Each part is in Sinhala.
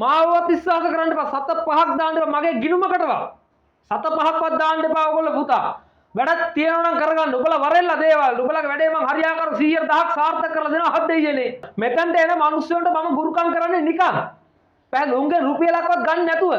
මාවත් විශ්වාස කරන්න එපා. සත පහක් දාන්න එපා මගේ ගිණුමකටවත්. සත පහක්වත් දාන්න එපා ඔයගොල්ලෝ පුතා. වැඩක් තියෙනවා නම් කරගන්න. ඔබලා වරෙල්ලා දේවල්. ඔබලාගේ වැඩේ මං හරියාකාර 100,000ක් සාර්ථක කරලා දෙනවා හත් දෙයියනේ. මෙතනට එන මිනිස්සුන්ට මම ගුරුකම් කරන්නේ නිකන්. පැහැදිලි උන්ගේ රුපියලක්වත් ගන්න නැතුව.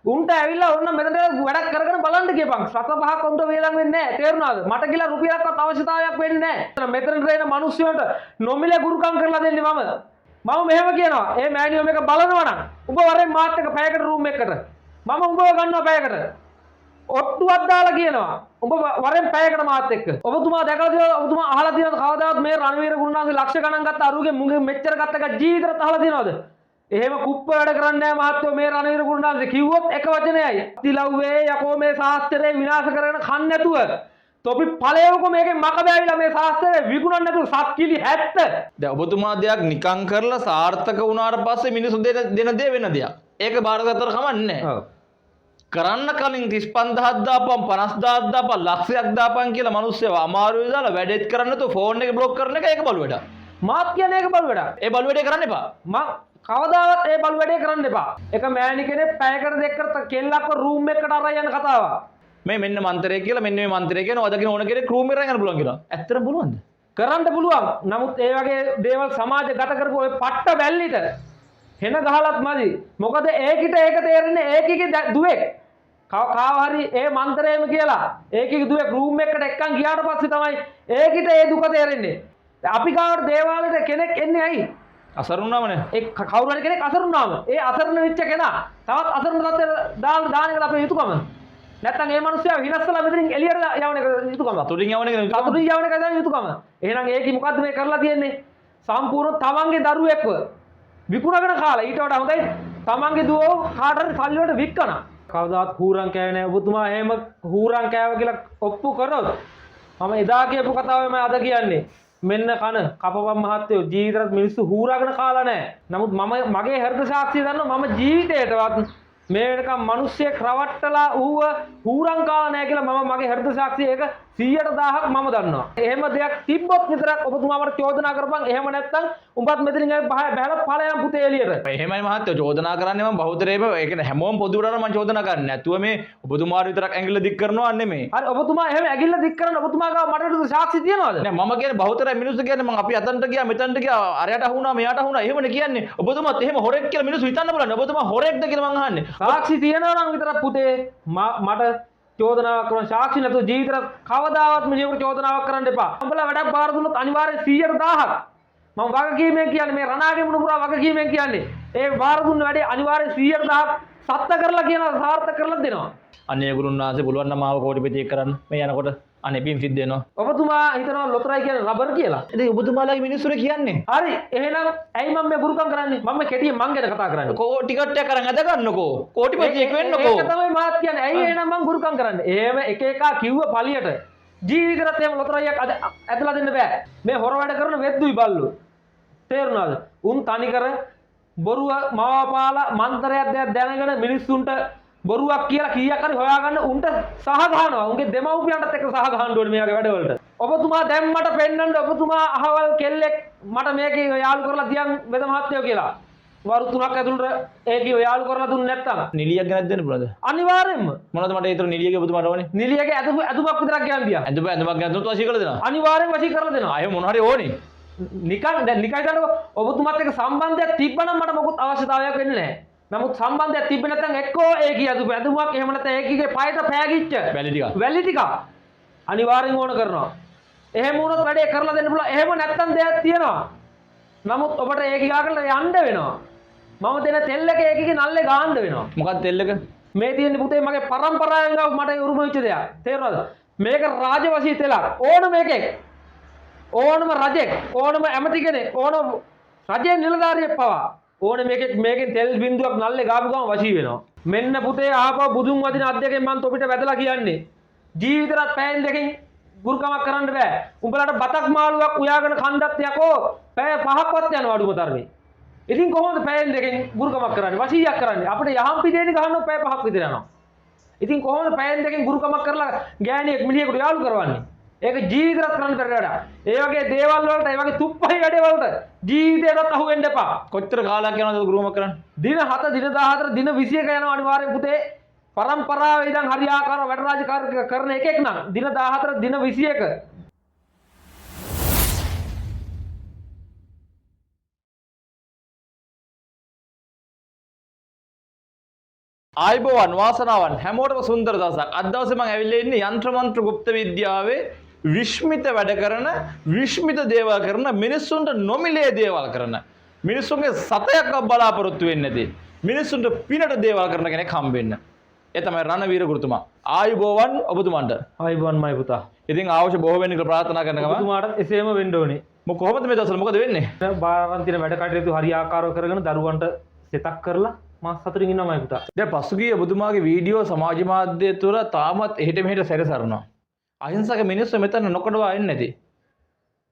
උන්ට ඇවිල්ලා ඔන්න මෙතනට වැඩක් කරගෙන බලන්න කියපන්. සත පහක් උන්ට වේලම් වෙන්නේ නැහැ. තේරුණාද? මට කියලා රුපියලක්වත් අවශ්‍යතාවයක් වෙන්නේ නැහැ. මෙතනට එන මිනිස්සුන්ට නොමිලේ ගුරුකම් කරලා දෙන්නේ මම මෙහෙම කියනවා. ඒ මෑනියෝ මේක බලනවා නම් ඔබ වරෙන් මාත් එක්ක පැයකට රූම් එකකට මම උඹව ගන්නවා පැයකට. ඔට්ටුවක් දාලා කියනවා. උඹ වරෙන් පැයකට මාත් එක්ක. ඔබතුමා දැකලා තියෙනවද? ඔබතුමා අහලා තියෙනවද කවදාවත් මේ රණවීර ගුණනාන්සේ ලක්ෂ ගණන් ගත්ත අරුගේ මුගේ මෙච්චර ගත්ත එක ජීවිතේට අහලා තියෙනවද? එහෙම කුප්ප වැඩ කරන්නේ නැහැ මහත්තයෝ මේ රණවීර ගුණනාන්සේ කිව්වොත් එක වචනයයි. තිලව්වේ යකෝ මේ ශාස්ත්‍රය විනාශ කරගෙන කන්න නැතුව තොපි ඵලයවක මේකෙන් මක බෑවිලා මේ ශාස්ත්‍රය විකුණන්න නැතුව සත්කිලි 70. දැන් ඔබතුමා දෙයක් නිකං කරලා සාර්ථක වුණාට පස්සේ මිනිස්සු දෙන දේ වෙන දෙයක්. ඒක බාරගත්තට කමන්නේ නැහැ. ඔව්. කරන්න කලින් 35000ක් දාපන් 50000ක් දාපන් ලක්ෂයක් දාපන් කියලා මිනිස්සුව අමාරුවේ දාලා වැඩෙත් කරන්න නැතුව ෆෝන් එක බ්ලොක් කරන එක ඒක බලු වැඩක්. මාත් කියන්නේ ඒක බලු වැඩක්. ඒ බලු වැඩේ කරන්න එපා. මං කවදාවත් ඒ බලු වැඩේ කරන්න එපා. එක මෑණි කෙනෙක් පැයකට දෙකකට කෙල්ලක්ව රූම් එකකට අරන් යන කතාවක්. මේ මෙන්න මන්ත්‍රය කියලා මෙන්න මේ මන්ත්‍රය කියන ඔදකින ඕන කෙනෙක් රූම් එකට යන්න පුළුවන් කියලා. ඇත්තටම පුළුවන්ද? කරන්න පුළුවන්. නමුත් ඒ වගේ දේවල් සමාජගත කරපු ඔය පට්ට බැල්ලිට හෙන ගහලත් මදි. මොකද ඒකිට ඒක තේරෙන්නේ ඒකිගේ දුවෙක්. කාව හරි ඒ මන්ත්‍රයම කියලා ඒකිගේ දුවෙක් රූම් එකකට එක්කන් ගියාට පස්සේ තමයි ඒකිට ඒ දුක තේරෙන්නේ. අපි ගාවට දේවාලෙට කෙනෙක් එන්නේ ඇයි? අසරුණාමනේ. ඒ කවුරු හරි කෙනෙක් අසරුණාම ඒ අසරණ වෙච්ච කෙනා තවත් අසරණ තත්ත්වයට දාන එක අපේ යුතුයකම. නැත්තම් ඒ මිනිස්සයා විනාශලා මෙතනින් එළියට යවන එක යුතුයකම. සතුටින් යවන එක සතුටින් යවන එක තමයි යුතුයකම. එහෙනම් ඒකි මොකද්ද මේ කරලා තියෙන්නේ? සම්පූර්ණ තමන්ගේ දරුවෙක්ව විකුණගෙන කාලා ඊට වඩා හොඳයි තමන්ගේ දුවව කාට හරි සල්ලි වලට වික්කන. කවදාවත් හූරන් කෑවේ නැහැ. ඔබතුමා එහෙම හූරන් කෑව කියලා ඔප්පු කරොත් මම එදා කියපු කතාවයි මම අද කියන්නේ. මෙන්න කන කපපම් මහත්තයෝ ජීවිතේට මිනිස්සු හූරාගෙන කාලා නැහැ. නමුත් මගේ හෘද සාක්ෂිය දන්නවා මම ජීවිතේටවත් මේ වෙනකම් මිනිස්සෙක් රවට්ටලා ඌව හූරන් කාලා නැහැ කියලා මම මගේ හෘද සාක්ෂිය ඒක 100,000ක් මම දන්නවා. එහෙම දෙයක් තිබ්බොත් විතරක් ඔබතුමා මට චෝදනා කරපන්. එහෙම නැත්නම් උඹත් මෙතනින් බහැලා ඵලයන් පුතේ එළියට. එහෙමයි මහත්තයෝ චෝදනා කරන්නේ මම බහුතරේම ඒක හැමෝම පොදුරට මම චෝදනා කරන්නේ නැතුව මේ ඔබතුමාට විතරක් ඇඟිල්ල දික් කරනවා නෙමෙයි. හරි ඔබතුමා එහෙම ඇඟිල්ල දික් කරන ඔබතුමා ගාව මට විරුද්ධ සාක්ෂි තියනවද? නෑ මම කියන්නේ බහුතරයි මිනිස්සු කියන්නේ මම අපි අතන්ට ගියා මෙතනට ගියා අරයට අහුණා මෙයාට අහුණා එහෙමනේ කියන්නේ. ඔබතුමාත් එහෙම හොරෙක් කියලා මිනිස්සු හිතන්න බලන්න. ඔබතුමා හොරෙක්ද කියලා මං අහන්නේ. සාක්ෂි තියනවා නම් විතරක් පුතේ මට චෝදනාවක් කරන සාක්ෂි නැතුව ජීවිතේට කවදාවත් මිනිහෙකුට චෝදනාවක් කරන්න එපා. උඹලා වැඩක් බාර දුන්නොත් අනිවාර්යෙන් 100,000ක් මම වගකීමෙන් කියන්නේ මේ රණාගේ මුණුපුරා වගකීමෙන් කියන්නේ ඒ බාර දුන්න වැඩේ අනිවාර්යෙන් 100,000ක් සත්‍ය කරලා කියනවා සාර්ථක කරලා දෙනවා. අනේ ගුරුන් වහන්සේ පුළුවන් නම් ආව කෝටිපති එක් කරන්න මේ යනකොට අනේ පින් සිද්ධ වෙනවා. ඔබතුමා හිතනවා ලොතරයි කියන්නේ රබර් කියලා. ඉතින් ඔබතුමාලාගේ මිනිස්සුර කියන්නේ. හරි එහෙනම් ඇයි මම මේ ගුරුකම් කරන්නේ? මම කෙටියෙන් මං ගැන කතා කරන්නේ. කෝ ටිකට් එකක් අරන් අද ගන්නකෝ. කෝටිපති එක් වෙන්නකෝ. ඒක තමයි මාත් කියන්නේ. ඇයි එහෙනම් මං ගුරුකම් කරන්නේ? එහෙම එක එකා කිව්ව පළියට ජීවිතේට එහෙම ලොතරයියක් ඇදලා දෙන්න බෑ. මේ හොර වැඩ කරන වෙද්දුයි බල්ලෝ. තේරුණාද? උන් තනිකර බොරුව මවාපාලා මන්ත්‍රයක් දෙයක් දැනගෙන මිනිස්සුන්ට බොරුවක් කියලා කීයක් හරි හොයාගන්න උන්ට සහ ගහනවා. උන්ගේ දෙමව්පියන්ටත් එක්ක සහ ගහන්න ඕනේ මේ වගේ වැඩවලට. ඔබතුමා දැන් මට පෙන්නන්න ඔබතුමා අහවල් කෙල්ලෙක් මට මේකේ යාළු කරලා තියන් වෙද මහත්තයෝ කියලා. වරු 3ක් ඇතුළත ඒකේ යාළු කරලා දුන්නේ නැත්තම් නිලියක් ගණන් දෙන්න පුළුවන්ද? අනිවාර්යෙන්ම. මොනවද මට ඒතර නිලියගේ ඔබතුමාට ඕනේ? නිලියගේ ඇඳුමක් විතරක් ගන්න දියා. ඇඳුමක් ගන්න තුනට වශී කරලා දෙනවා. අනිවාර්යෙන් වශී කරලා දෙනවා. ආයෙ මොන හරි ඕනේ. නිකන් දැන් නිකන් හිතන්නකො ඔබතුමාත් එක්ක සම්බන්ධයක් තිබ්බනම් මට මොකුත් අවශ්‍යතාවයක් වෙන්නේ නැහැ. නමුත් සම්බන්ධයක් තිබ්බේ නැත්නම් එක්කෝ ඒකී ඇඳුමක් එහෙම නැත්නම් ඒකීගේ පයට පෑගිච්ච වැලි ටික අනිවාර්යෙන් ඕන කරනවා. එහෙම වුණොත් වැඩේ කරලා දෙන්න පුළුවන්. එහෙම නැත්නම් දෙයක් තියෙනවා. නමුත් ඔබට ඒකී ගාකට යන්න වෙනවා. මම දෙන තෙල් එක ඒකීගේ නල්ලේ ගාන්න වෙනවා. මොකක්ද තෙල් එක? මේ තියෙන්නේ පුතේ මගේ පරම්පරාවෙන් ගාව මට උරුම වෙච්ච දෙයක්. තේරුණාද? මේක රාජවශී තෙලක්. ඕනම එකෙක් ඕනම රජෙක් ඕනම ඇමති කෙනෙක් ඕනම රජයේ නිලධාරියෙක් පවා ඕන මේකෙන් තෙල් බින්දුවක් නල්ලේ ගාපු ගමන් වශී වෙනවා. මෙන්න පුතේ ආපහු බුදුන් වදින අද්දකෙන් මම තොපිට වැදලා කියන්නේ. ජීවිතේට පැයෙන් දෙකකින් ගුරුකමක් කරන්න බෑ. උඹලට බතක් මාළුවක් උයාගෙන කන්දත් යකෝ පැය 5ක්වත් යනවා අඩුම තරමේ. ඉතින් කොහොමද පැයෙන් දෙකකින් ගුරුකමක් කරන්නේ? වශීයක් කරන්නේ. අපිට යහම් පිටේට ගහනවා පැය 5ක් විතර යනවා. ඉතින් කොහොමද පැයෙන් දෙකකින් ගුරුකමක් කරලා ගෑණියෙක් මිනිහෙකුට යාළු කරවන්නේ? ඒක ජීවිතේට කරන්න බැරි වැඩක්. ඒ වගේ දේවල් වලට ඒ වගේ තුප්පහයි වැඩේ වලට ජීවිතේටත් අහු වෙන්න එපා. කොච්චර කාලයක් යනවද ගුරුම කරන්න? දින 7 දින 14 දින 21 යනවා අනිවාර්යෙන් පුතේ. පරම්පරාවේ ඉඳන් හරියාකාරව වැඩ රාජකාරී කරන එකෙක් නම් දින 14 දින 21 ආයිබෝවන් වාසනාවන් හැමෝටම සුන්දර දවසක්. අද දවසේ මම ඇවිල්ලා ඉන්නේ යంత్ర මන්ත්‍ර গুপ্ত විද්‍යාවේ විශ්මිත වැඩ කරන විශ්මිත දේවල් කරන මිනිස්සුන්ට නොමිලේ දේවල් කරන මිනිස්සුන්ගේ සතයක් බලාපොරොත්තු වෙන්නේ නැති මිනිස්සුන්ට පිනට දේවල් කරන කෙනෙක් හම්බෙන්න. ඒ තමයි රණවීර ගුරුතුමා. ආයිබෝවන් ඔබතුමන්ට. ආයිබෝවන් මයි පුතා. ඉතින් අවශ්‍ය බොහෝ වෙන්න කියලා ප්‍රාර්ථනා කරනවා. ඔබතුමාට එසේම වෙන්න ඕනේ. මොක කොහොමද මේ දවස්වල මොකද වෙන්නේ? බාරන්තින වැඩ කටයුතු හරියාකාරව කරගෙන දරුවන්ට සෙතක් කරලා මම සතුටින් ඉන්නවා මයි පුතා. දැන් පසුගිය ඔබතුමාගේ වීඩියෝ සමාජ මාධ්‍ය තුළ තාමත් එහෙට මෙහෙට සැරසරනවා. අහිංසක මිනිස්සු මෙතන නොකඩවා එන්නේ නැති.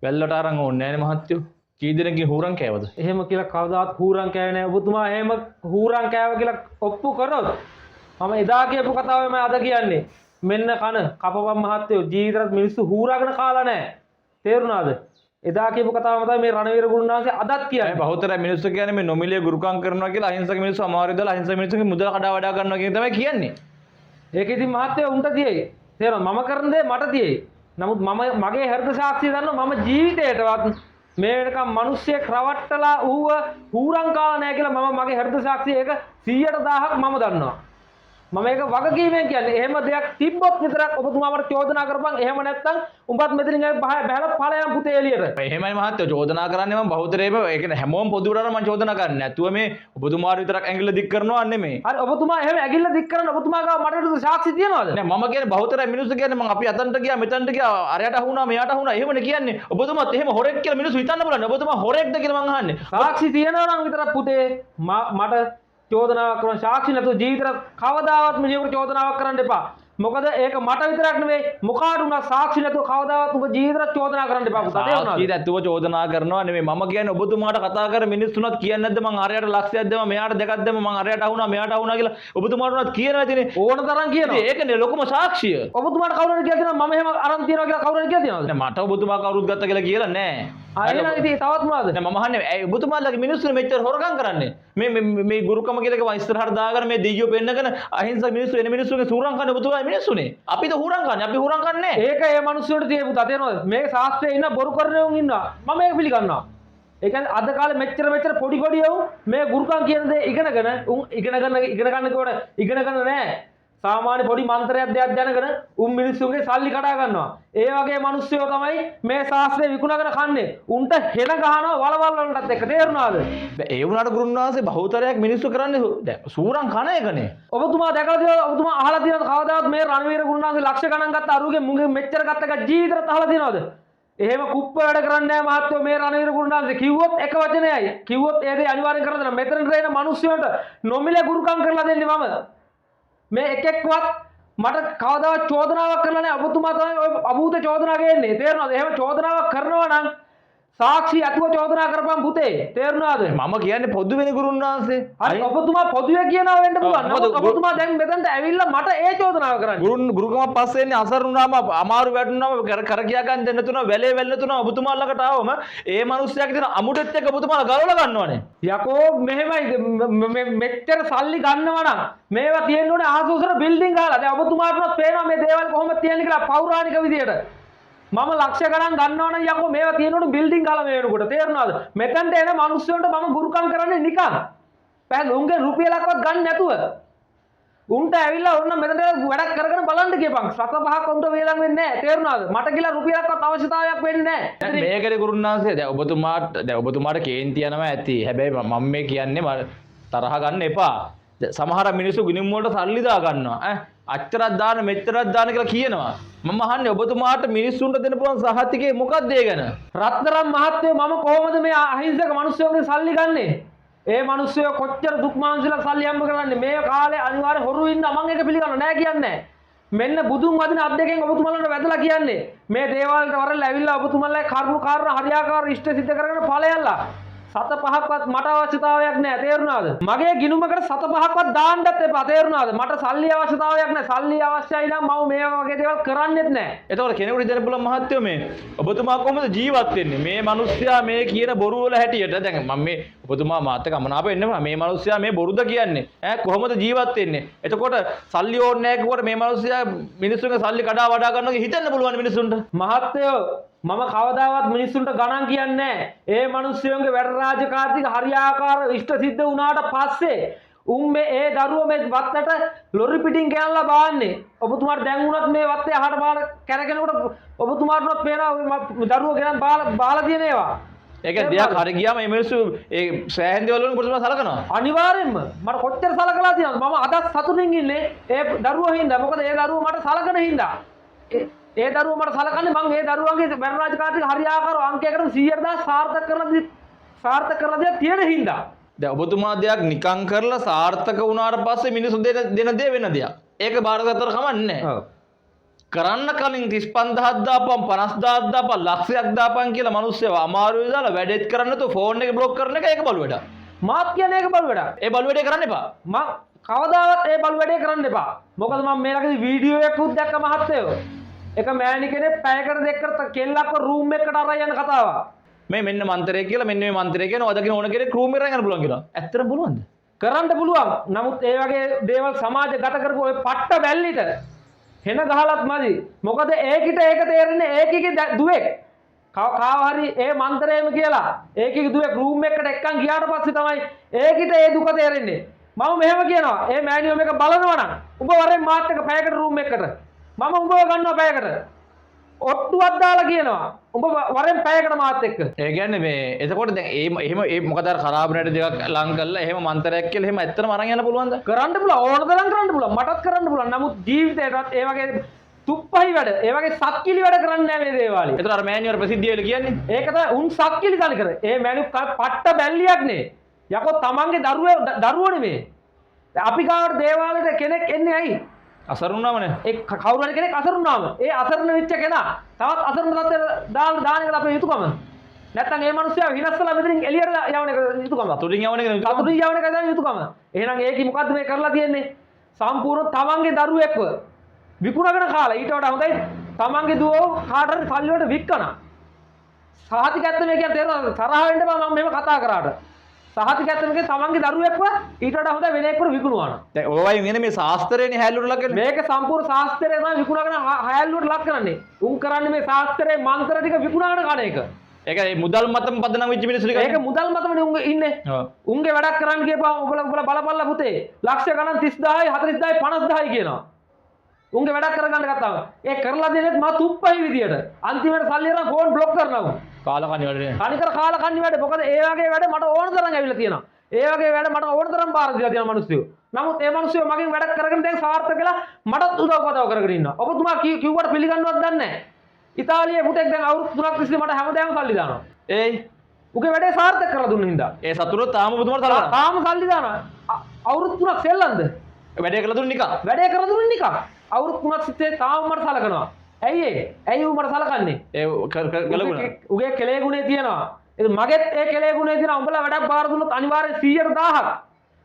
වැල්ලට අරන් ඕනේ නැහැ නේ මහත්තයෝ. කී දෙනෙක්ගේ හූරන් කෑවද? එහෙම කියලා කවදාවත් හූරන් කෑවේ නැහැ. ඔබතුමා එහෙම හූරන් කෑව කියලා ඔප්පු කරොත් මම එදා කියපු කතාවයි මම අද කියන්නේ. මෙන්න කන කපපම් මහත්තයෝ ජීවිතේට මිනිස්සු හූරාගෙන කාලා නැහැ. තේරුණාද? එදා කියපු කතාව තමයි මේ රණවීර ගුරුනාන්සේ අදත් කියන්නේ. බහුතරය මිනිස්සු කියන්නේ මේ නොමිලේ ගුරුකම් කරනවා කියලා අහිංසක මිනිස්සු අමාරු දාලා අහිංසක මිනිස්සුගේ මුදල කඩා වඩා ගන්නවා කියන තමයි කියන්නේ. ඒක ඉතින් මහත්තයෝ උන්ට තියෙයි. තේරෙනවද? මම කරන දේ මට තියෙයි. නමුත් මගේ හෘද සාක්ෂිය දන්නවා මම ජීවිතේටවත් මේ වෙනකම් මිනිස්සෙක් රවට්ටලා ඌව හූරන් කාලා නැහැ කියලා මම මගේ හෘද සාක්ෂිය ඒක 100,000ක් මම දන්නවා. මම ඒක වගකීමෙන් කියන්නේ. එහෙම දෙයක් තිබ්බොත් විතරක් ඔබතුමා මට චෝදනා කරපන්. එහෙම නැත්නම් උඹත් මෙතනින් බහැලා ඵලයන් පුතේ එළියට. එහෙමයි මහත්තයෝ චෝදනා කරන්නේ මම බහුතරේම ඒ කියන්නේ හැමෝම පොදුරට මම චෝදනා කරන්නේ නැතුව මේ ඔබතුමාට විතරක් ඇඟිල්ල දික් කරනවා නෙමෙයි. හරි ඔබතුමා එහෙම ඇඟිල්ල දික් කරන ඔබතුමා ගාව මට විරුද්ධ සාක්ෂි තියනවද? නෑ මම කියන්නේ බහුතරය මිනිස්සු කියන්නේ මම අපි අතන්ට ගියා මෙතනට ගියා අරයට අහුණා මෙයාට අහුණා එහෙමනේ කියන්නේ. ඔබතුමාත් එහෙම හොරෙක් කියලා මිනිස්සු හිතන්න බලන්න. ඔබතුමා හොරෙක්ද කියලා මං අහන්නේ. සාක්ෂි තියනවා නම් විතරක් පුතේ මට චෝදනාවක් කරන සාක්ෂි නැතුව ජීවිතේට කවදාවත් මිනිහෙකුට චෝදනාවක් කරන්න එපා. මොකද ඒක මට විතරක් නෙවෙයි මොකාට උනා සාක්ෂි නැතුව කවදාවත් ඔබ ජීවිතේට චෝදනා කරන්න එපා පුතා. තේරුණාද? සාක්ෂි නැතුව චෝදනා කරනවා නෙමෙයි මම කියන්නේ ඔබතුමාට කතා කර මිනිස්සුන්වත් කියන්නේ නැද්ද මං අරයට ලක්ෂයක් දෙම මෙයාට දෙකක් දෙම මං අරයට අහුණා මෙයාට අහුණා කියලා ඔබතුමාට උනත් කියනවා ඇතිනේ. ඕන තරම් කියනවා. ඒකනේ ලොකුම සාක්ෂිය. ඔබතුමාට කවුරු හරි කියලා දෙනවා මම එහෙම අරන් තියනවා කියලා කවුරු හරි කියලා දෙනවද? නෑ මට ඔබතුමා කවුරුත් ගත්ත කියලා කියලා නෑ. එහෙනම් ඉතින් තවත් මොනවද? නෑ මම අහන්නේ ඇයි ඔබතුමාලගේ මිනිස්සුනේ මෙච්චර හොරකම් කරන්නේ? මේ ගුරුකම කියලා එක ඉස්සරහට දාගෙන මේ දෙයියෝ පෙන්නගෙන අහිංසක මිනිස්සු එන මිනිස්සුගේ සූරම් කන්නේ ඔබතුමාගේ මිනිස්සුනේ. අපිට හුරම් කන්නේ අපි හුරම් කන්නේ නෑ. ඒක ඒ මිනිස්සුන්ට තියෙපු පුතා තේරෙනවද? මේ ශාස්ත්‍රයේ ඉන්න බොරු කරනවුන් ඉන්නවා. මම ඒක පිළිගන්නවා. ඒ කියන්නේ අද කාලේ මෙච්චර පොඩි යවුන් මේ ගුරුකම් කියන දේ ඉගෙනගෙන උන් ඉගෙන ගන්න කොට ඉගෙන ගන්න නෑ. සාමාන්‍ය පොඩි මන්ත්‍රයක් දෙයක් දැනගෙන උන් මිනිස්සුන්ගේ සල්ලි කඩා ගන්නවා. ඒ වගේ මිනිස්සුયો තමයි මේ ශාස්ත්‍රය විකුණගෙන කන්නේ. උන්ට හෙන ගහනවා වලවල් වලටත් එක්ක තේරුණාද? ඒ වුණාට ගුරුනාන්සේ බහුතරයක් මිනිස්සු කරන්නේ දැන් සූරම් කන එකනේ. ඔබතුමා දැකලා තියෙනවද? ඔබතුමා අහලා තියෙනවද කවදාවත් මේ රණවීර ගුරුනාන්සේ ලක්ෂ ගණන් ගත්ත අරුගේ මුගේ මෙච්චර ගත්ත එක ජීවිතේට අහලා තියෙනවද? එහෙම කුප්ප වැඩ කරන්නේ නැහැ මහත්තයෝ මේ රණවීර ගුරුනාන්සේ කිව්වොත් එක වචනයයි. කිව්වොත් ඒ දේ අනිවාර්යෙන් කරලා දෙනවා. මෙතන රේන මිනිස්සුන්ට නොමිලේ ගුරුකම් කරලා දෙන්නේ මම. මේ එකෙක්වත් මට කවදාවත් චෝදනාවක් කරලා නැහැ. ඔබතුමා තමයි ඔය අභූත චෝදනා ගේන්නේ. තේරුණාද? එහෙම චෝදනාවක් කරනවා නම් සාක්ෂි අතුව චෝදනා කරපන් පුතේ. තේරුණාද? මම කියන්නේ පොදුවෙනි ගුරුනාන්සේ. හරි ඔබතුමා පොදුවේ කියනවා වෙන්න පුළුවන්. නමුත් ඔබතුමා දැන් මෙතනට ඇවිල්ලා මට ඒ චෝදනාව කරන්නේ. ගුරුකම පස්සේ එන්නේ අසරුණාම අමාරු වැටුණාම කර කියා ගන්න දෙන්න තුන වැලේ වැල්ල තුන ඔබතුමා ළඟට ආවම ඒ මිනිස්සයාගේ තියෙන අමුඩෙත් එක්ක ඔබතුමාලා ගලවලා ගන්නවනේ. යකෝ මෙහෙමයි මෙච්චර සල්ලි ගන්නවා නම් මේවා තියෙන්න ඕනේ ආසෝසර බිල්ඩින් ගහලා. දැන් ඔබතුමාටවත් පේනවා මේ දේවල් කොහොමද තියෙන්නේ කියලා පෞරාණික විදියට. මම ලක්ෂ ගණන් ගන්නවනම් යකෝ මේවා තියෙනකොට බිල්ඩින් ගාලා මේ වෙනකොට තේරුණාද? මෙතනට එන මිනිස්සුන්ට මම ගුරුකම් කරන්නේ නිකන්. පැහැදිලි උන්ගේ රුපියලක්වත් ගන්න නැතුව. උන්ට ඇවිල්ලා ඔන්න මෙතනට වැඩක් කරගෙන බලන්න කියපන්. සත පහක් උන්ට වේදන් වෙන්නේ නැහැ. තේරුණාද? මට කියලා රුපියලක්වත් අවශ්‍යතාවයක් වෙන්නේ නැහැ. මේකේ ගුරුනාන්සේ දැන් ඔබතුමාට කේන්ති යනවා ඇති. හැබැයි මම මේ කියන්නේ තරහ ගන්න එපා. සමහර මිනිස්සු ගිණුම් වලට සල්ලි දා ගන්නවා. අච්චරක් දාන මෙච්චරක් දාන කියලා කියනවා. මම අහන්නේ ඔබතුමාට මිනිස්සුන්ට දෙන්න පුළුවන් සහතිකේ මොකක්ද ඒ ගැන? රත්තරන් මහත්තයෝ මම කොහොමද මේ අහිංසක මිනිස්සුන්ගේ සල්ලි ගන්නෙ? ඒ මිනිස්සුયો කොච්චර දුක් මාංශලා සල්ලි හම්බ කරන්නේ මේ කාලේ අනිවාර්ය හොරු ඉන්න මම ඒක පිළිගන්න නෑ කියන්නේ. මෙන්න බුදුන් වදින අත් දෙකෙන් ඔබතුමාලන්ට වැදලා කියන්නේ. මේ දේවාලට වරලා ඇවිල්ලා ඔබතුමාලගේ කරුණු කාරණා හරියාකාර ඉෂ්ට සිද්ධ කරගෙන ඵලයල්ලා. සත පහක්වත් මට අවශ්‍යතාවයක් නැහැ තේරුණාද? මගේ ගිණුමකට සත පහක්වත් දාන්නත් එපා තේරුණාද? මට සල්ලි අවශ්‍යතාවයක් නැහැ. සල්ලි අවශ්‍යයි නම් මම මේ වගේ දේවල් කරන්නෙත් නැහැ. එතකොට කෙනෙකුට දෙන්න පුළුවන් මහත්යෝ මේ ඔබතුමා කොහොමද ජීවත් වෙන්නේ? මේ මිනිස්සයා මේ කියන බොරු වල හැටියට දැන් මම මේ ඔබතුමා මාත් එක්ක අමනාප වෙන්න බෑ. මේ මිනිස්සයා මේ බොරුද කියන්නේ? කොහොමද ජීවත් වෙන්නේ? එතකොට සල්ලි ඕනේ නැහැ කිව්වට මේ මිනිස්සයා මිනිස්සුන්ගේ සල්ලි කඩා වඩා ගන්නවා හිතන්න පුළුවන් මිනිස්සුන්ට. මහත්තයෝ මම කවදාවත් මිනිස්සුන්ට ගණන් කියන්නේ නැහැ. ඒ මිනිස්සුන්ගේ වැඩ රාජකාරිය හරියාකාර ඉෂ්ට සිද්ධ වුණාට පස්සේ මේ ඒ දරුවෝ මේ වත්තට ලොරි පිටින් ගෙනල්ලා බාන්නේ. ඔබතුමාට දැන් වුණත් මේ වත්තේ අහට බාල කැරගෙනකොට ඔබතුමාට උනත් පේනවා දරුවෝ ගෙනන් බාලා තියෙන ඒවා. ඒක දෙයක් හරි ගියාම මේ මිනිස්සු ඒ සෑහෙන දේවල් වලින් ඔබතුමා සලකනවා. අනිවාර්යෙන්ම මට කොච්චර සලකලා තියෙනවද? මම අදත් සතුටින් ඉන්නේ ඒ දරුවෝ හින්දා. මොකද ඒ දරුවෝ මට සලකන හින්දා. ඒ දරුවෝ මට සලකන්නේ මං ඒ දරුවන්ගේ වැඩ රාජකාරිය හරියාකාරව අංකයකට 100,000 සාර්ථක කරලා දෙයක් තියෙන හින්දා. දැන් ඔබතුමා දෙයක් නිකං කරලා සාර්ථක වුණාට පස්සේ මිනිස්සු දෙන දේ වෙන දෙයක්. ඒක බාරගත්තට කමන්නේ නැහැ. කරන්න කලින් 35000ක් දාපන් 50000ක් දාපන් ලක්ෂයක් දාපන් කියලා මිනිස්සුව අමාරුවේ දාලා වැඩෙත් කරන්න නැතුව ෆෝන් එක බ්ලොක් කරන එක ඒක බලු වැඩක්. මාත් කියන්නේ ඒක බලු වැඩක්. ඒ බලු වැඩේ කරන්න එපා. මං කවදාවත් ඒ බලු වැඩේ කරන්න එපා. මොකද මම මේ ළඟදී වීඩියෝ එකක් උත් දැක්ක මහත්තයෝ. එක මෑණි කෙනෙක් පැයකට දෙකකට කෙල්ලක්ව රූම් එකකට අරන් යන කතාවක්. මේ මෙන්න මන්ත්‍රය කියලා මෙන්න මේ මන්ත්‍රය කියන ඔය දකින්න ඕන කෙනෙක් රූම් එකට යන්න පුළුවන් කියලා. ඇත්තටම පුළුවන්ද? කරන්න පුළුවන්. නමුත් ඒ වගේ දේවල් සමාජගත කරපු ඔය පට්ට බැල්ලිට හෙන ගහලත් මදි. මොකද ඒකිට ඒක තේරෙන්නේ ඒකිගේ දුවෙක්. කාව හරි ඒ මන්ත්‍රයම කියලා ඒකිගේ දුවෙක් රූම් එකකට එක්කන් ගියාට පස්සේ තමයි ඒකිට ඒ දුක තේරෙන්නේ. මම මෙහෙම කියනවා. ඒ මෑණියෝ මේක බලනවා නම් උඹ වරෙන් මාත් එක්ක පැයකට රූම් එකකට මම උඹව ගන්නවා පැයකට. ඔට්ටුවක් දාලා කියනවා. උඹ වරෙන් පැයකට මාත් එක්ක. ඒ කියන්නේ මේ එතකොට දැන් එහෙම ඒ මොකද අර ખરાබ නැට දෙකක් ලං කරලා එහෙම මන්ත්‍රයක් කියලා එහෙම ඇත්තටම අරන් යන්න පුළුවන්ද? කරන්න පුළුවන්. ඕන තරම් කරන්න පුළුවන්. මටත් කරන්න පුළුවන්. නමුත් ජීවිතේටත් ඒ වගේ තුප්පහයි වැඩ, ඒ වගේ සක්කිලි වැඩ කරන්නේ නැහැ මේ දේවාලි. ඒතර අර මෑණියෝ ප්‍රසිද්ධිය වෙල කියන්නේ. ඒක තමයි උන් සක්කිලි තනි කර. ඒ මෑණියෝ පට්ට බැල්ලියක් නේ. යකෝ තමන්ගේ දරුවෝ නෙමේ. අපි ගාවට දේවාලෙට කෙනෙක් එන්නේ ඇයි? අසරුණාමනේ. ඒ කවුරු හරි කෙනෙක් අසරුණාම ඒ අසරණ වෙච්ච කෙනා තවත් අසරණ තත්ත්වයට දාන එක අපේ යුතුයකම. නැත්තම් ඒ මිනිස්සයා විනාශලා මෙතනින් එළියට යවන එක යුතුයකම. සතුටින් යවන එක යුතුයකම. සතුටින් යවන එක තමයි යුතුයකම. එහෙනම් ඒකි මොකද්ද මේ කරලා තියෙන්නේ? සම්පූර්ණ තමන්ගේ දරුවෙක්ව විකුණගෙන කාලා ඊට වඩා හොඳයි තමන්ගේ දුවව කාට හරි සල්ලි වලට වික්කන. සාහිතික ඇත්ත මේ කියන්නේ තේරෙනවද? තරහ වෙන්න බෑ මම මෙහෙම කතා කරාට. සාහිතික ඇත්ත මේකේ තමන්ගේ දරුවෙක්ව ඊට වඩා හොඳයි වෙන එකකට විකුණනවා. දැන් ඔයවයින් එන්නේ මේ ශාස්ත්‍රයනේ හැල්ලුවට ලක් කරන්නේ. මේක සම්පූර්ණ ශාස්ත්‍රය තමයි විකුණගෙන හැල්ලුවට ලක් කරන්නේ. උන් කරන්නේ මේ ශාස්ත්‍රයේ මන්ත්‍ර ටික විකුණගෙන කන එක. ඒක ඒ මුදල් මතම පදනම් වෙච්ච මිනිස්සු ටික. ඒක මුදල් මතමනේ උන් ඉන්නේ. උන්ගේ වැඩක් කරන්න ගියපුවම උඹලා බලපල්ලා පුතේ. ලක්ෂ ගණන් 30000යි 40000යි 50000යි කියනවා. උන්ගේ වැඩක් කරගන්න ගත්තාම ඒ කරලා දෙනෙත් මා තුප්පයි විදියට. අන්තිමට සල්ලි අරන් ෆෝන් බ්ලොක් කරනවා. කාලකන්ණි වැඩනේ. කණිකර කාලකන්ණි වැඩ. මොකද ඒ වගේ වැඩ මට ඕන තරම් ඇවිල්ලා තියෙනවා. ඒ වගේ වැඩ මට ඕන තරම් බාර දීලා තියෙන මිනිස්සු. නමුත් ඒ මිනිස්සු මගෙන් වැඩ කරගෙන දැන් සාර්ථක වෙලා මටත් උදව් කරගෙන ඉන්නවා. ඔබතුමා කිව්වට පිළිගන්නවත් දන්නේ නැහැ. ඉතාලියේ පුතෙක් දැන් අවුරුදු 3ක් තිස්සේ මට හැමදාම සල්ලි දානවා. උගේ වැඩේ සාර්ථක කරලා දුන්න හින්දා. ඒ සතුරු තාම ඔබතුමාට සලකනවා. තාම සල්ලි දානවා. අවුරුදු 3ක් සෙල්ලම්ද? වැඩේ කරලා දුන්න නිකන්. වැඩේ කරලා දුන්න නිකන්. අවුරුදු 3ක් සිටේ තාම මට සලකනවා. ඇයි ඒ? ඇයි ඌ මට සලකන්නේ? ඒ ගලගුණ. උගේ කෙලේ ගුණේ තියෙනවා. ඒ මගෙත් ඒ කෙලේ ගුණේ තියෙනවා. උඹලා වැඩක් බාර දුන්නොත් අනිවාර්යෙන් 100,000ක්.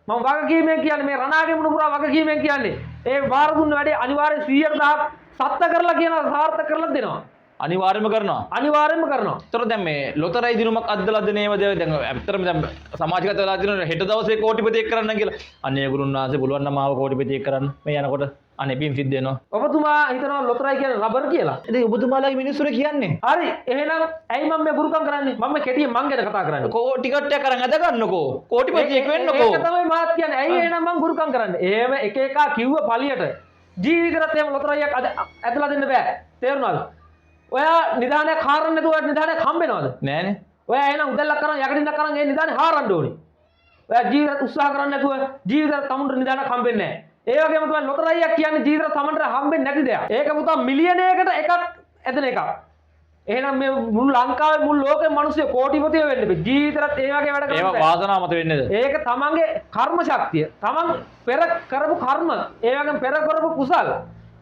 මම වගකීමෙන් කියන්නේ මේ රණාගේ මුණුපුරා වගකීමෙන් කියන්නේ. ඒ බාර දුන්න වැඩේ අනිවාර්යෙන් 100,000ක් සත්‍ය කරලා කියනවා සාර්ථක කරලා දෙනවා. අනිවාර්යයෙන්ම කරනවා. අනිවාර්යයෙන්ම කරනවා. ඒතර දැන් මේ ලොතරැයි දිනුමක් අද්දලා දෙනේම දැන් ඇත්තටම දැන් සමාජගත වෙලා තියෙන හෙට දවසේ කෝටිපතියෙක් කරන්න කියලා. අනේ ගුරුන් වහන්සේ පුළුවන් නම් ආව කෝටිපතියෙක් කරන්න. මේ යනකොට අනේ පින් සිද්ධ වෙනවා. ඔබතුමා හිතනවා ලොතරැයි කියන්නේ රබර් කියලා. ඉතින් ඔබතුමාලාගේ මිනිස්සුර කියන්නේ. හරි. එහෙනම් ඇයි මම මේ ගුරුකම් කරන්නේ? මම මේ කෙටියෙන් මං ගැන කතා කරන්නේ. ටිකට් එක අරන් අද ගන්නකෝ. කෝටිපතියෙක් වෙන්නකෝ. ඒක තමයි මාත් කියන්නේ. ඇයි එහෙනම් මං ගුරුකම් කරන්නේ? එහෙම එක එකා කිව්ව පළියට ජීවිතේට එහෙම ලොතරැයියක් ඇදලා දෙන්න බෑ. තේරුණාද? ඔයා නිදානයක් හාරන්න නැතුව නිදානයක් හම්බෙනවද? නෑනේ. ඔයා එහෙනම් උදැල්ලක් කරන් යකඩින්දක් කරන් ඒ නිදානේ හාරන්න ඕනේ. ඔයා ජීවිත උත්සාහ කරන්නේ නැතුව ජීවිතේ තමුන්ට නිදානක් හම්බෙන්නේ නැහැ. ඒ වගේම තමයි ලොතරැයියක් කියන්නේ ජීවිතේ තමුන්ට හම්බෙන්නේ නැති දෙයක්. ඒක පුතා මිලියනයකට එකක් ඇදෙන එකක්. එහෙනම් මේ මුළු ලංකාවේ මුළු ලෝකෙම මිනිස්සු කෝටිපතියෝ වෙන්න බෑ. ජීවිතේත් ඒ වගේ වැඩ කරන්න බෑ. ඒවා වාසනාව මත වෙන්නේද? ඒක තමන්ගේ කර්ම ශක්තිය. තමන් පෙර කරපු කර්ම, ඒ වගේම පෙර කරපු කුසල්.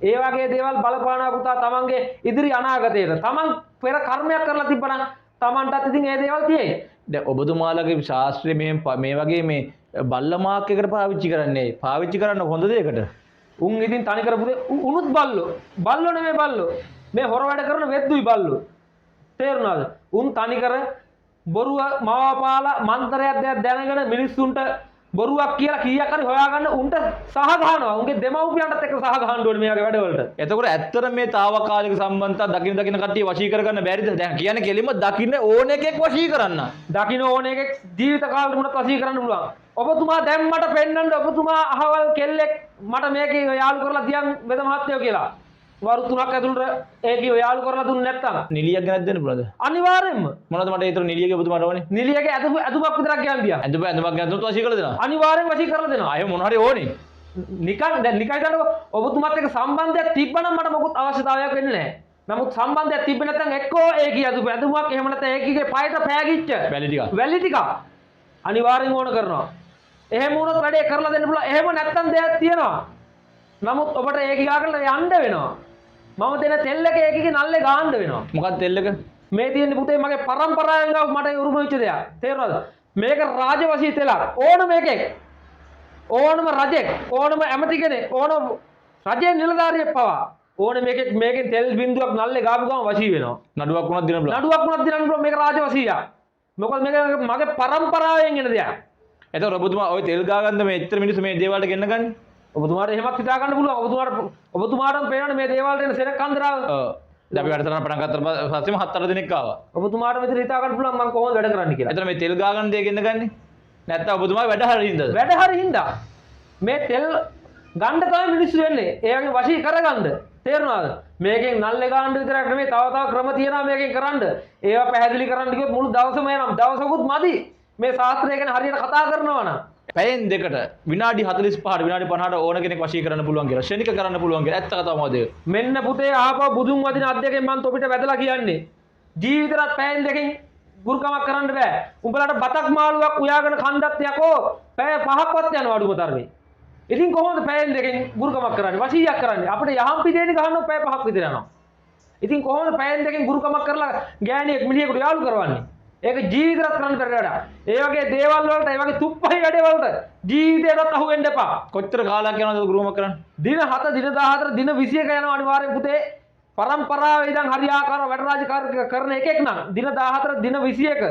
ඒ වගේ දේවල් බලපානවා පුතා තමන්ගේ ඉදිරි අනාගතයට. තමන් පෙර කර්මයක් කරලා තිබ්බනම් Tamanටත් ඉතින් ඒ දේවල් තියෙයි. දැන් ඔබතුමාලගේ ශාස්ත්‍රයේ මේ වගේ මේ බල්ල මාක් එකට පාවිච්චි කරන්නේ පාවිච්චි කරන්න හොඳ දෙයකට. උන් ඉතින් තනි කරපු උනුත් බල්ලෝ. බල්ලෝ නෙමෙයි බල්ලෝ. මේ හොර වැඩ කරන වෙද්දුයි බල්ලෝ. තේරුණාද? උන් තනි කර බොරුව මවාපාලා මන්තරයක් දෙයක් දැනගෙන මිනිස්සුන්ට බොරුවක් කියලා කීයක් හරි හොයාගන්න උන්ට සහ ගහනවා. උන්ගේ දෙමව්පියන්ටත් එක්ක සහ ගහන්න ඕනේ මේ වගේ වැඩවලට. එතකොට ඇත්තට මේ తాවකාලික සම්බන්ධතා දකින්න කට්ටිය වශී කරගන්න බැරිද? දැන් කියන්නේ කෙලින්ම දකින්න ඕන එකෙක් වශී කරන්න. දකින්න ඕන එකෙක් ජීවිත කාලෙට උනත් වශී කරන්න පුළුවන්. ඔබතුමා දැන් මට පෙන්නන්න ඔබතුමා අහවල් කෙල්ලෙක් මට මේකේ යාළු කරලා තියන් වෙද මහත්තයෝ කියලා. වරු 3ක් ඇතුළත ඒකේ යාළු කරලා දුන්නේ නැත්තම් නිලියක් ගැනත් දෙන්න පුළුවන්ද? අනිවාර්යෙන්ම. මොනවද මට ඒතර නිලියගේ ඔබතුමාට ඕනේ? නිලියගේ ඇදුමක් විතරක් ගන්න දියා. ඇඳුමක් ගැන දුන්නොත් වශී කරලා දෙනවා. අනිවාර්යෙන් වශී කරලා දෙනවා. ආයෙ මොන හරි ඕනේ. නිකන් දැන් නිකන් කරනකො ඔබතුමාත් එක්ක සම්බන්ධයක් තිබ්බනම් මට මොකුත් අවශ්‍යතාවයක් වෙන්නේ නැහැ. නමුත් සම්බන්ධයක් තිබ්බ නැත්නම් එක්කෝ ඒකී ඇදුමක් එහෙම නැත්නම් ඒකීගේ පයට පෑගිච්ච වැලි ටික අනිවාර්යෙන් ඕන කරනවා. එහෙම වුණොත් වැඩේ කරලා දෙන්න පුළුවන්. එහෙම නැත්නම් දෙයක් තියෙනවා. නමුත් ඔබට ඒකී ගාකට යන්න වෙනවා. මම දෙන තෙල් එක ඒකීගේ නල්ලේ ගාන්න වෙනවා. මොකක්ද තෙල් එක? මේ තියෙන්නේ පුතේ මගේ පරම්පරාවෙන් ගාව මට උරුම වෙච්ච දෙයක්. තේරුණාද? මේක රාජවශී තෙලක්. ඕනම එකෙක් ඕනම රජෙක් ඕනම ඇමති කෙනෙක් ඕනම රජයේ නිලධාරියෙක් පවා ඕනේ මේකෙන් තෙල් බින්දුවක් නල්ලේ ගාපු ගමන් වශී වෙනවා. නඩුවක් වුණත් දිනන්න පුළුවන්. නඩුවක් වුණත් දිනන්න පුළුවන්. මේක රාජවශීයක්. මොකද මේක මගේ පරම්පරාවෙන් එන දෙයක්. එතකොට ඔබතුමා ওই තෙල් ගාගන්න මේ එච්චර මිනිස්සු මේ දේවල්ට ගෙන්න ගන්නේ? ඔබතුමාට එහෙමත් හිතා ගන්න පුළුවන්. ඔබතුමාටම පේනවනේ මේ දේවල්ට එන සෙනග කන්දරාව. ඔව්. දැන් අපි වැඩසටහන පටන් ගත්තට පස්සේම 7-8 දෙනෙක් ආවා. ඔබතුමාට මෙතන හිතා ගන්න පුළුවන් මම කොහොමද වැඩ කරන්න කියලා. එතන මේ තෙල් ගාගන්න දේ ගෙන්න ගන්නේ? නැත්තම් ඔබතුමා වැඩ හරියින්දද? වැඩ හරියින්දා. මේ තෙල් ගන්න තමයි මිනිස්සු වෙන්නේ. ඒ වගේ වශී කරගන්න. තේරුණාද? මේකෙන් නල්ලේ ගන්න විතරක් නෙමෙයි තව ක්‍රම තියෙනවා මේකෙන් කරන්න. ඒවා පැහැදිලි කරන්න කිව්වොත් මුළු දවසම යනවා. දවසකුත් මදි. මේ ශාස්ත්‍රය ගැන හරියට කතා කරනවා නම්. පැයෙන් දෙකට විනාඩි 45ට විනාඩි 50ට ඕන කෙනෙක් වශී කරන්න පුළුවන් කියලා. ශනික කරන්න පුළුවන් කියලා. ඇත්ත කතාව මොකද? මෙන්න පුතේ ආපහු බුදුන් වදින අධ්‍යක්ෂකෙන් මම තොපිට වැදලා කියන්නේ. ජීවිතේට පැයෙන් දෙකෙන් ගුරුකමක් කරන්න බෑ. උඹලට බතක් මාළුවක් උයාගෙන කන්දත් යකෝ පැය 5ක්වත් යනවා අඩුම තරමේ. ඉතින් කොහොමද පැයෙන් දෙකෙන් ගුරුකමක් කරන්නේ? වශීයක් කරන්නේ. අපිට යහම් පිටේට ගහනවා පැය 5ක් විතර යනවා. ඉතින් කොහොමද පැයෙන් දෙකෙන් ගුරුකමක් කරලා ගෑණියෙක් මිනිහෙකුට යාළු කරවන්නේ? ඒක ජීවිතේට කරන්න බැරි වැඩක්. ඒ වගේ දේවල් වලට ඒ වගේ තුප්පහයි වැඩේ වලට ජීවිතේටත් අහු වෙන්න එපා. කොච්චර කාලයක් යනවද ගුරුකමක් කරන්න? දින 7 දින 14 දින 21 යනවා අනිවාර්යෙන් පුතේ. පරම්පරාවේ ඉඳන් හරියාකාර වැඩ රාජකාරී කරන එකෙක් නම් දින 14 දින 21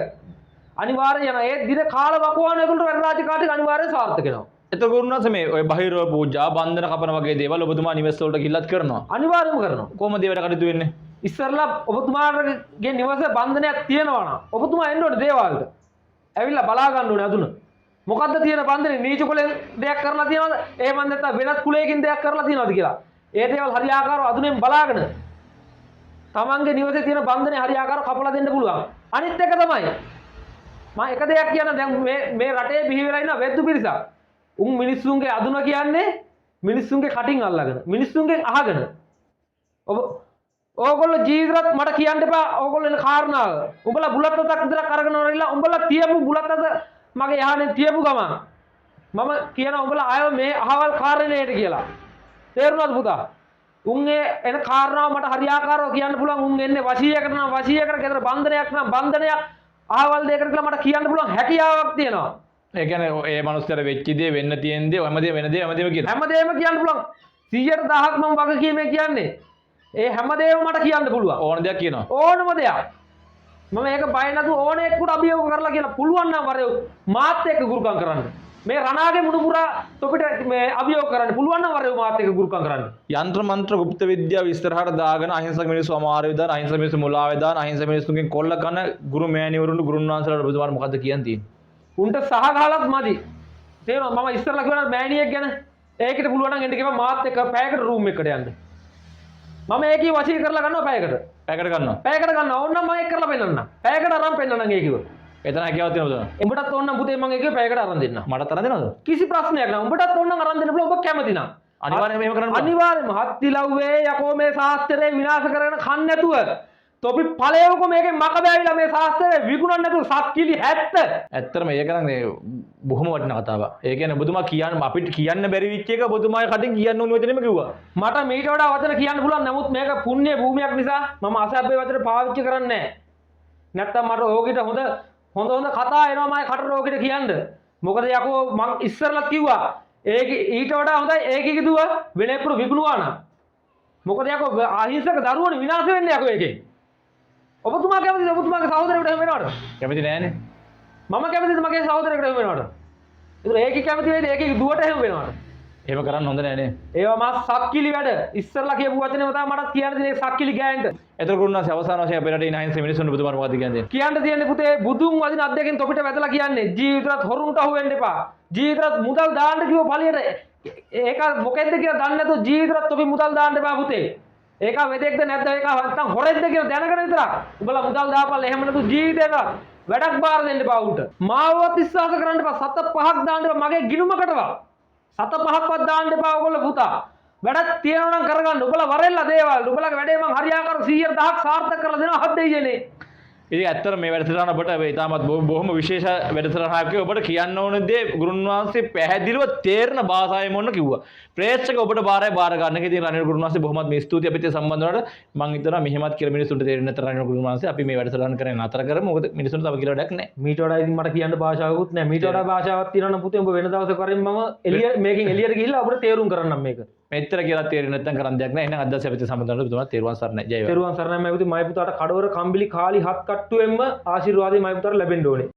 අනිවාර්යෙන් යනවා. ඒ දින කාල වකවාන ඒගොල්ලෝ වැඩ රාජකාරී අනිවාර්යෙන් සාර්ථක වෙනවා. එතකොට ගුරුනාථ මේ ඔය බහිරව පූජා බන්ධන කපන වගේ දේවල් ඔබතුමා නිවෙස් වලට ගිහිල්ලත් කරනවා. අනිවාර්යෙන්ම කරනවා. කොහොමද ඒ වැඩ කටයුතු වෙන්නේ? ඉස්සරලා ඔබතුමාගේ නිවස බන්ධනයක් තියෙනවා නම් ඔබතුමා එන්න ඕනේ දේවාලට. ඇවිල්ලා බලා ගන්න ඕනේ අදුන. මොකද්ද තියෙන බන්ධනේ? නීච කුලෙන් දෙයක් කරලා තියෙනවද? එහෙම නැත්නම් වෙනත් කුලයකින් දෙයක් කරලා තියෙනවද කියලා. ඒ දේවල් හරියාකාරව අදුනෙන් බලාගෙන තමන්ගේ නිවසේ තියෙන බන්ධනේ හරියාකාරව කපලා දෙන්න පුළුවන්. අනිත් එක තමයි මම එක දෙයක් කියන්න දැන් මේ රටේ බිහි වෙලා ඉන්න වෙද්දු පිරිසක්. උන් මිනිස්සුන්ගේ අදුන කියන්නේ මිනිස්සුන්ගේ කටින් අල්ලගෙන මිනිස්සුන්ගෙන් අහගෙන ඕගොල්ලෝ ජීවිතේත් මට කියන්න එපා ඕගොල්ලෝ එන කාරණාව. උඹලා බුලත් අතක් විතරක් අරගෙන වරilla උඹලා තියපු බුලත් අත මගේ යහනේ තියපු ගමන් මම කියනවා උඹලා ආයෙ මේ අහවල් කාරණේට කියලා. තේරුණාද පුතා? උන් එන කාරණාව මට හරියාකාරව කියන්න පුළුවන්. උන් එන්නේ වශීයකට නම් වශීයකට ගෙදර බන්ධනයක් නම් බන්ධනයක් අහවල් දෙයකට කියලා මට කියන්න පුළුවන් හැකියාවක් තියෙනවා. ඒ කියන්නේ ඒ මනුස්සයර වෙච්ච දේ වෙන්න තියෙන දේ හැමදේම වෙන දේ හැමදේම කියනවා. හැමදේම කියන්න පුළුවන්. 100%ක් මම වගකීමේ කියන්නේ. ඒ හැමදේම මට කියන්න පුළුවන්. ඕන දෙයක් කියනවා. ඕනම දෙයක්. මම ඒක බය නැතුව ඕන එක්කට අභියෝග කරලා කියන පුළුවන් නම් වරේ මාත් එක්ක ගුරුකම් කරන්න. මේ රණාගේ මුණුපුරා තොපිට මේ අභියෝග කරන්න පුළුවන් නම් වරේ මාත් එක්ක ගුරුකම් කරන්න. යంత్ర මන්ත්‍ර ගුප්ත විද්‍යාව ඉස්සරහට දාගෙන අහිංසක මිනිස්සු අමාරු විදාන අහිංසක මිනිස්සු මුලාවේ දාන අහිංසක මිනිස්සුන්ගෙන් කොල්ල කන ගුරු මෑණිවරුන්ට ගුරුන් වහන්සේලාට ඔබතුමාට මොකද්ද කියන්නේ? උන්ට සහ ගහලත් මදි. තේරෙනවද? මම ඉස්සරලා කියනවා මෑණියෙක් ගැන ඒකට පුළුවන් නම් එන්න කියපන් මාත් එක්ක පැයකට රූම් එකකට යන්න. මම ඒකේ වශී කරලා ගන්නවා පැයකට. පැයකට ගන්නවා. පැයකට ගන්නවා. ඕන්න මම ඒක කරලා පෙන්නන්න. පැයකට අරන් පෙන්නන්න ඒකිව. එතන හැකියාවක් තියෙනවද? උඹටත් ඕන්න පුතේ මම ඒකේ පැයකට අරන් දෙන්න. මටත් අරන් දෙනවද? කිසි ප්‍රශ්නයක් නැහැ. උඹටත් ඕන්න අරන් දෙන්න පුළුවන්. ඔබ කැමති නම්. අනිවාර්යයෙන්ම එහෙම කරන්න. අනිවාර්යයෙන්ම හත්තිලව්වේ යකෝ මේ ශාස්ත්‍රය විනාශ කරගෙන කන් නැතුව තොපි ඵලයවකෝ මේකෙන් මක බෑවිලා මේ ශාස්ත්‍රය විකුණන්න නැතුව සත්කිලි 70. ඇත්තටම ඒක නම් බොහොම වටිනා කතාවක්. ඒ කියන්නේ ඔබතුමා කියන්න අපිට කියන්න බැරි විච් එක ඔබතුමාගේ කටින් කියන්න ඕන වචනෙම කිව්වා. මට මීට වඩා වචන කියන්න පුළුවන්. නමුත් මේක පුණ්‍ය භූමියක් නිසා මම අසභ්‍ය වචන පාවිච්චි කරන්නේ නැහැ. නැත්තම් මට ඕකිට හොඳ කතා එනවා මම කට ඕකිට කියන්න. මොකද යකෝ මං ඉස්සරලත් කිව්වා ඒක ඊට වඩා හොඳයි ඒකේ කිව්ව වෙලෙප්පුරු විකුණුවා නම්. මොකද යකෝ අහිංසක දරුවනේ විනාශ වෙන්නේ යකෝ ඒකේ. ඔබතුමා කැමතිද ඔබතුමාගේ සහෝදරයෙකුට එහෙම වෙනවද? කැමති නෑනේ. මම කැමතිද මගේ සහෝදරයෙකුට එහෙම වෙනවද? ඒතර ඒකේ කැමති වෙයිද ඒකේ දුවට එහෙම වෙනවද? එහෙම කරන්න හොඳ නෑනේ. ඒවා මා සක්කිලි වැඩ. ඉස්සරලා කියපු වචනේම තමයි මටත් කියන්න තියෙන්නේ සක්කිලි ගෑන්ට. එතකොට ගුරුනාන්සේ අවසාන වශයෙන් අපේ රටේ ඉන්න අහිංසක මිනිස්සුන්ට බුදුමාර මොකක්ද කියන්නේ? කියන්න තියෙන්නේ පුතේ බුදුන් වදින අධ්‍යක්ෂින් තොපිට වැදලා කියන්නේ ජීවිතවත් හොරුන්ට අහු වෙන්න එපා. ජීවිතවත් මුදල් දාන්න කිව්ව පළියට ඒක මොකෙද්ද කියලා දන්නේ නැතුව ජීවිතවත් තොපි මුදල් දාන්න එපා පුතේ. ඒක වෙදෙක්ද නැද්ද ඒක නැත්තම් හොරෙක්ද කියලා දැනගෙන විතරක් උඹලා මුදල් දාපල්ලා එහෙම නැතු ජීවිතේක වැඩක් බාර දෙන්න එපා උන්ට. මාවවත් විශ්වාස කරන්න එපා. සත පහක් දාන්න එපා මගේ ගිනුමකටවත්. සත පහක්වත් දාන්න එපා ඔයගොල්ලෝ පුතා. වැඩක් තියෙනවා නම් කරගන්න. උඹලා වරෙල්ලා දේවල්. උඹලගේ වැඩේ මං හරියාකාර 100,000ක් සාර්ථක කරලා දෙනවා හත් දෙයියනේ. ඉතින් ඇත්තට මේ වැඩසටහන ඔබට ඉතාමත් බොහොම විශේෂ වැඩසටහනක් ඔබට කියන්න ඕන දේ ගුරුන් වහන්සේ පැහැදිලිව තේරෙන භාෂාවෙන් මොන්න කිව්වා. ප්‍රේක්ෂක ඔබට බාර ගන්න. ඉතින් රනිල් ගුරුන් වහන්සේ බොහොමත් මේ ස්තුතියි අපිට සම්බන්ධ වුණාට මම හිතනවා මෙහෙමත් කියලා මිනිස්සුන්ට තේරෙන්නේ නැතර රනිල් ගුරුන් වහන්සේ අපි මේ වැඩසටහන කරන්නේ නතර කරමු. මොකද මිනිස්සුන්ට තව කියලා වැඩක් නැහැ. මීට වඩා ඉතින් මට කියන්න භාෂාවකුත් නැහැ. මීට වඩා භාෂාවක් තියෙනවා නම් පුතේ උඹ වෙන දවසක කරෙන් මම මේකෙන් එළියට ගිහිල්ලා ඔබට තේරුම් කරන්නම් මේක. මෙච්චර කියලා තේරෙන්නේ නැත්නම් කරන්න දෙයක් නැහැ. එහෙනම් අද දැන් අපිට සම්බන්ධ වෙන්න පුතුමා තේරුවන් සරණයි. ජය වේවා. තේරුවන් සරණයි මම පුතේ මයි පුතාට කඩවර කම්බිලි කාලි හත් කට්ටුවෙන්ම ආශිර්වාදේ මයි පුතාට ලැබෙන්න ඕනේ.